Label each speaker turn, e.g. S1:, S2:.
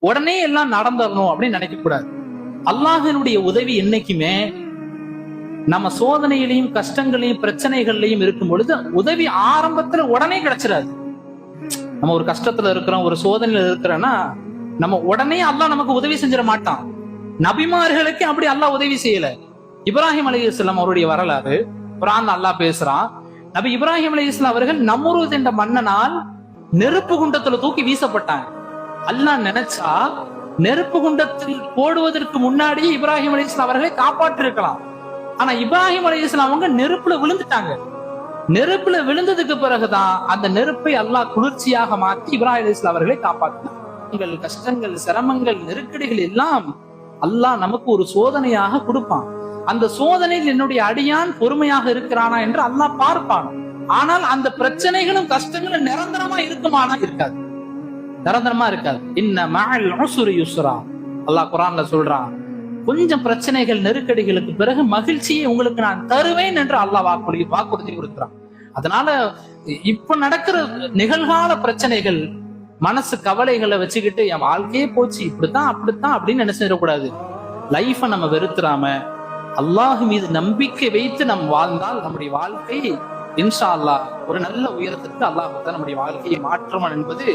S1: உடனே எல்லாம் நடந்துடணும் அப்படின்னு நினைக்க கூடாது. அல்லாஹினுடைய உதவி என்னைக்குமே நம்ம சோதனையிலையும் கஷ்டங்களையும் பிரச்சனைகள்லையும் இருக்கும் பொழுது உதவி ஆரம்பத்துல உடனே கிடைச்சிடாது. நம்ம ஒரு கஷ்டத்துல இருக்கிறோம், ஒரு சோதனையில இருக்கிறோம்னா நம்ம உடனே அல்லாஹ் நமக்கு உதவி செஞ்சிட மாட்டான். நபிமார்களுக்கு அப்படி அல்லாஹ் உதவி செய்யல. இப்ராஹிம் அலைஹிஸ்ஸலாம் அவருடைய வரலாறு குர்ஆன்ல அல்லாஹ் பேசுறான். நபி இப்ராஹிம் அலைஹிஸ்ஸலாம் அவர்கள் நம்ரூத் என்ற மன்னனால் நெருப்பு குண்டத்துல தூக்கி வீசப்பட்டாங்க. அல்லாஹ் நினைச்சா நெருப்பு குண்டத்தில் போடுவதற்கு முன்னாடியே இப்ராஹிம் அலைஹிஸ்ஸலாம் அவர்களை காப்பாற்றி இருக்கலாம். ஆனா இப்ராஹிம் அலைஹிஸ்ஸலாம் அவங்க நெருப்புல விழுந்துட்டாங்க. நெருப்புல விழுந்ததுக்கு பிறகுதான் அந்த நெருப்பை அல்லாஹ் குளிர்ச்சியாக மாற்றி இப்ராஹிம் அலைஹிஸ்ஸலாம் அவர்களை காப்பாற்றினார். உங்கள் கஷ்டங்கள், சிரமங்கள், நெருக்கடிகள் எல்லாம் அல்லாஹ் நமக்கு ஒரு சோதனையாக கொடுப்பான். அந்த சோதனையில் என்னுடைய அடியான் பொறுமையாக இருக்கிறானா என்று அல்லாஹ் பார்ப்பான். ஆனால் அந்த பிரச்சனைகளும் கஷ்டங்களும் நிரந்தரமா இருக்குமானா இருக்காது, நிரந்தரமா இருக்காது. இன்ன மஅல் உஸ்ரி யுஸ்ரா அல்லாஹ் குர்ஆன்ல சொல்றான். கொஞ்சம் பிரச்சனைகள் நெருக்கடிகளுக்கு பிறகு மகிழ்ச்சியை உங்களுக்கு நான் தருவேன் என்று அல்லாஹ் வாக்குறுதி கொடுக்கிறான். அதனால இப்ப நடக்கிற நிகழ்கால பிரச்சனைகள், மனசு கவலைகளை வச்சுக்கிட்டு என் வாழ்க்கையே போச்சு இப்படித்தான் அப்படித்தான் அப்படின்னு நினைச்சிடக்கூடாது. லைஃப நம்ம வெறுத்துறாம அல்லாஹ் மீது நம்பிக்கை வைத்து நம் வாழ்ந்தால் நம்முடைய வாழ்க்கை இன்ஷா அல்லாஹ் ஒரு நல்ல உயரத்திற்கு அல்லாஹ் நம்முடைய வாழ்க்கையை மாற்றுவான் என்பது